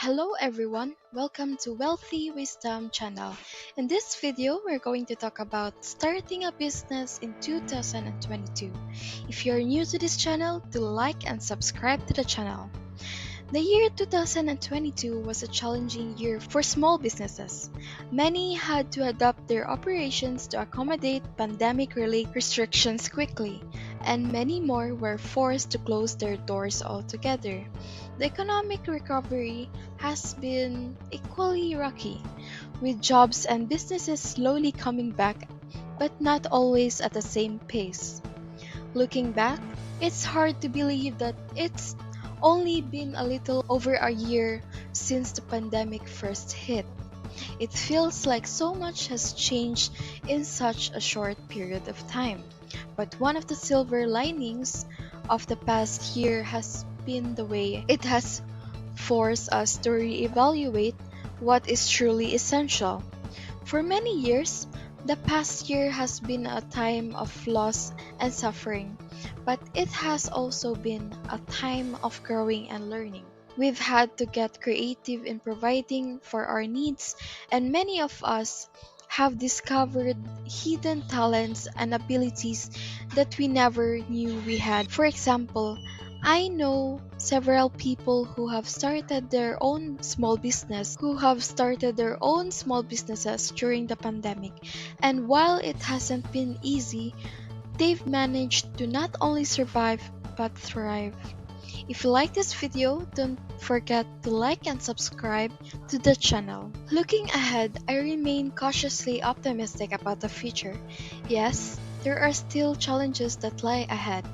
Hello everyone, welcome to Wealthy Wisdom channel. In this video, we're going to talk about starting a business in 2022. If you're new to this channel, do like and subscribe to the channel. The year 2022 was a challenging year for small businesses. Many had to adapt their operations to accommodate pandemic-related restrictions quickly, and many more were forced to close their doors altogether. The economic recovery has been equally rocky, with jobs and businesses slowly coming back, but not always at the same pace. Looking back, it's hard to believe that it's only been a little over a year since the pandemic first hit. It feels like so much has changed in such a short period of time. But one of the silver linings of the past year has been the way it has forced us to reevaluate what is truly essential. For many years, the past year has been a time of loss and suffering, but it has also been a time of growing and learning. We've had to get creative in providing for our needs, and many of us have discovered hidden talents and abilities that we never knew we had. For example, I know several people who have started their own small businesses during the pandemic, and while it hasn't been easy, they've managed to not only survive but thrive. If you like this video, don't forget to like and subscribe to the channel. Looking ahead, I remain cautiously optimistic about the future. Yes, there are still challenges that lie ahead,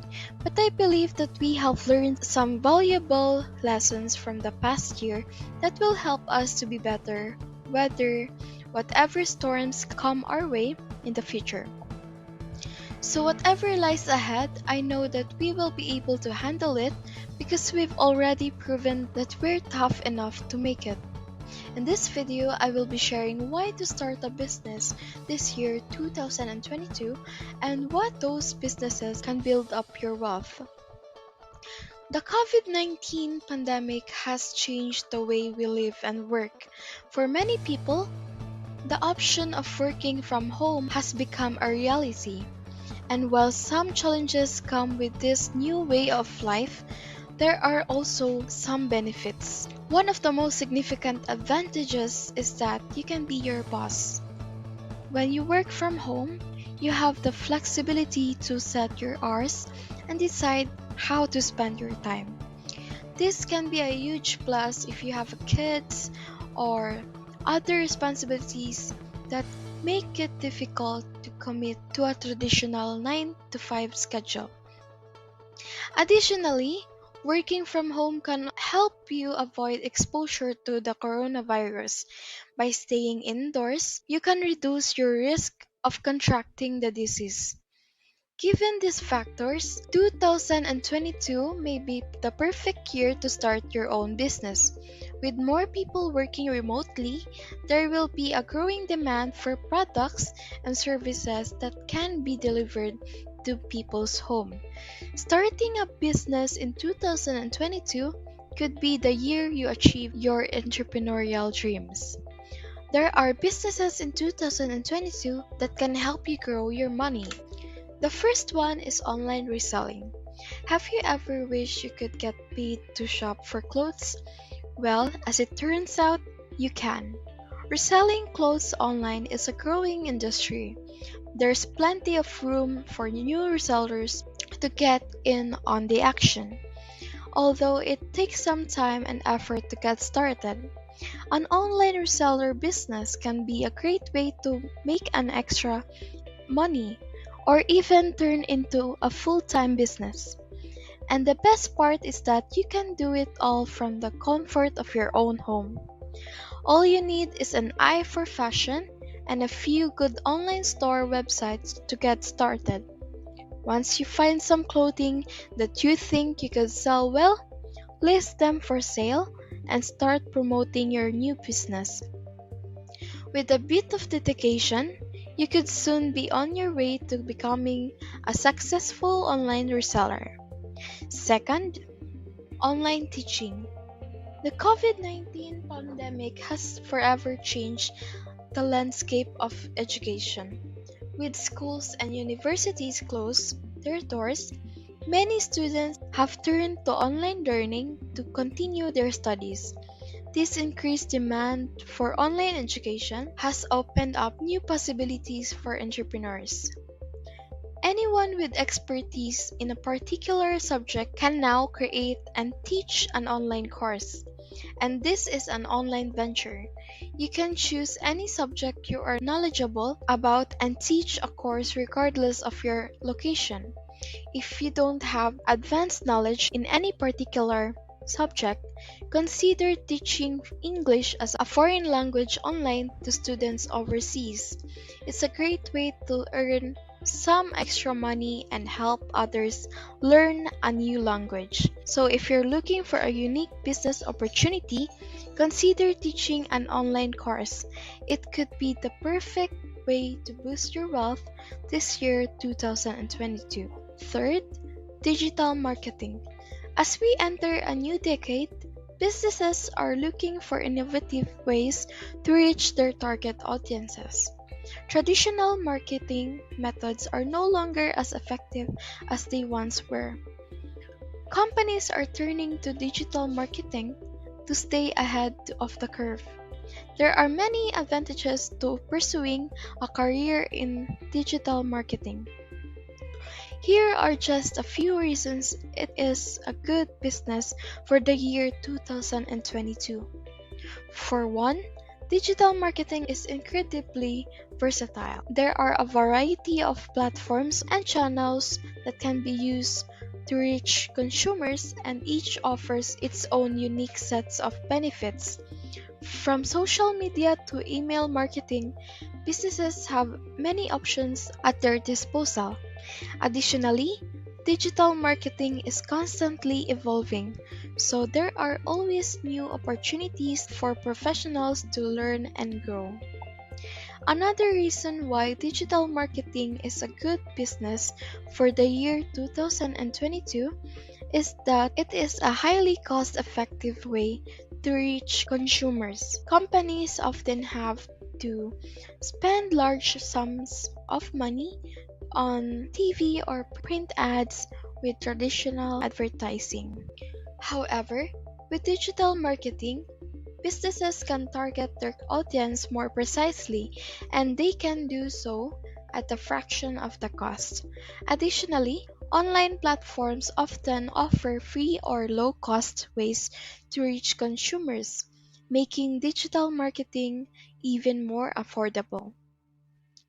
but I believe that we have learned some valuable lessons from the past year that will help us to be better, weather whatever storms come our way in the future. So whatever lies ahead, I know that we will be able to handle it because we've already proven that we're tough enough to make it. In this video, I will be sharing why to start a business this year 2022 and what those businesses can build up your wealth. The COVID-19 pandemic has changed the way we live and work. For many people, the option of working from home has become a reality. And while some challenges come with this new way of life, there are also some benefits. One of the most significant advantages is that you can be your boss. When you work from home, you have the flexibility to set your hours and decide how to spend your time. This can be a huge plus if you have kids or other responsibilities that make it difficult to commit to a traditional 9 to 5 schedule. Additionally, working from home can help you avoid exposure to the coronavirus. By staying indoors, you can reduce your risk of contracting the disease. Given these factors, 2022 may be the perfect year to start your own business. With more people working remotely, there will be a growing demand for products and services that can be delivered to people's home. Starting a business in 2022 could be the year you achieve your entrepreneurial dreams. There are businesses in 2022 that can help you grow your money. The first one is online reselling. Have you ever wished you could get paid to shop for clothes? Well, as it turns out, you can. Reselling clothes online is a growing industry. There's plenty of room for new resellers to get in on the action, although it takes some time and effort to get started. An online reseller business can be a great way to make an extra money or even turn into a full-time business. And the best part is that you can do it all from the comfort of your own home. All you need is an eye for fashion and a few good online store websites to get started. Once you find some clothing that you think you could sell well, list them for sale and start promoting your new business. With a bit of dedication, you could soon be on your way to becoming a successful online reseller. Second, online teaching. The COVID-19 pandemic has forever changed the landscape of education. With schools and universities closed their doors, many students have turned to online learning to continue their studies. This increased demand for online education has opened up new possibilities for entrepreneurs. Anyone with expertise in a particular subject can now create and teach an online course. And this is an online venture. You can choose any subject you are knowledgeable about and teach a course regardless of your location. If you don't have advanced knowledge in any particular subject, consider teaching English as a foreign language online to students overseas. It's a great way to earn some extra money and help others learn a new language. So, if you're looking for a unique business opportunity, consider teaching an online course. It could be the perfect way to boost your wealth this year 2022. Third, digital marketing. As we enter a new decade, businesses are looking for innovative ways to reach their target audiences. Traditional marketing methods are no longer as effective as they once were. Companies are turning to digital marketing to stay ahead of the curve. There are many advantages to pursuing a career in digital marketing. Here are just a few reasons it is a good business for the year 2022. For one, digital marketing is incredibly versatile. There are a variety of platforms and channels that can be used to reach consumers, and each offers its own unique sets of benefits. From social media to email marketing, businesses have many options at their disposal. Additionally, digital marketing is constantly evolving, so there are always new opportunities for professionals to learn and grow. Another reason why digital marketing is a good business for the year 2022 is that it is a highly cost-effective way to reach consumers. Companies often have to spend large sums of money on TV or print ads with traditional advertising. However, with digital marketing, businesses can target their audience more precisely, and they can do so at a fraction of the cost. Additionally, online platforms often offer free or low cost ways to reach consumers, making digital marketing even more affordable.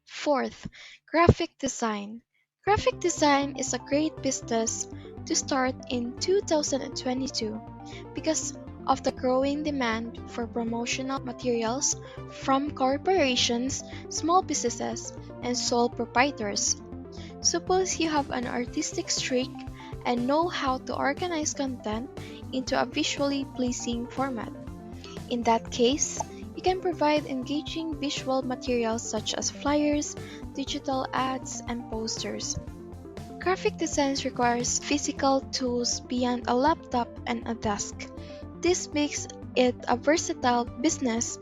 Fourth, graphic design. Graphic design is a great business to start in 2022 because of the growing demand for promotional materials from corporations, small businesses, and sole proprietors. Suppose you have an artistic streak and know how to organize content into a visually pleasing format. In that case, you can provide engaging visual materials such as flyers, digital ads, and posters. Graphic design requires physical tools beyond a laptop and a desk. This makes it a versatile business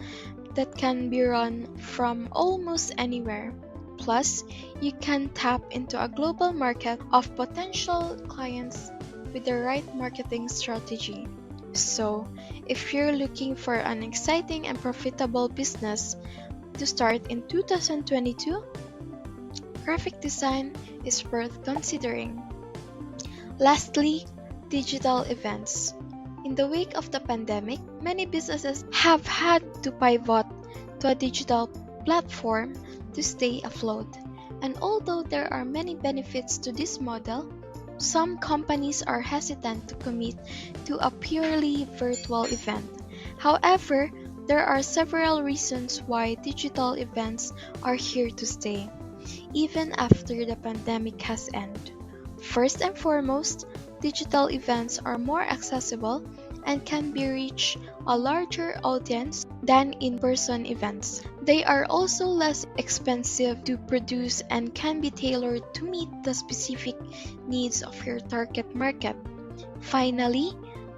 that can be run from almost anywhere. Plus, you can tap into a global market of potential clients with the right marketing strategy. So, if you're looking for an exciting and profitable business to start in 2022, graphic design is worth considering. Lastly, digital events. In the wake of the pandemic, many businesses have had to pivot to a digital platform to stay afloat. And although there are many benefits to this model, some companies are hesitant to commit to a purely virtual event. However, there are several reasons why digital events are here to stay, even after the pandemic has ended. First and foremost, digital events are more accessible and can be reach a larger audience than in-person events. They are also less expensive to produce and can be tailored to meet the specific needs of your target market. Finally,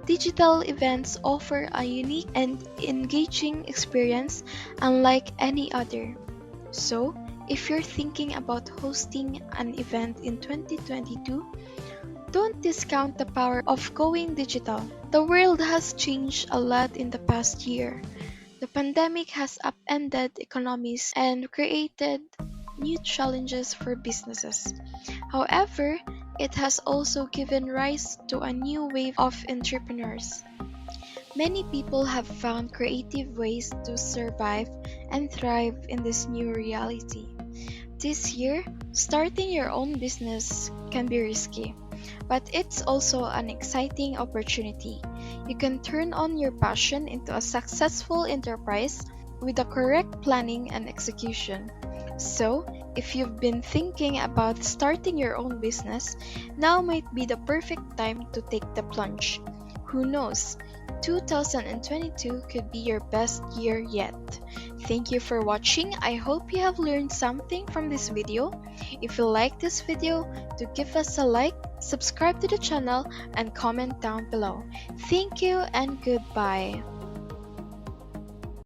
Digital events offer a unique and engaging experience unlike any other. So, if you're thinking about hosting an event in 2022, don't discount the power of going digital. The world has changed a lot in the past year. The pandemic has upended economies and created new challenges for businesses. However, it has also given rise to a new wave of entrepreneurs. Many people have found creative ways to survive and thrive in this new reality. This year, starting your own business can be risky, but it's also an exciting opportunity. You can turn on your passion into a successful enterprise with the correct planning and execution. So, if you've been thinking about starting your own business, now might be the perfect time to take the plunge. Who knows? 2022 could be your best year yet. Thank you for watching. I hope you have learned something from this video. If you like this video, do give us a like, subscribe to the channel, and comment down below. Thank you and goodbye.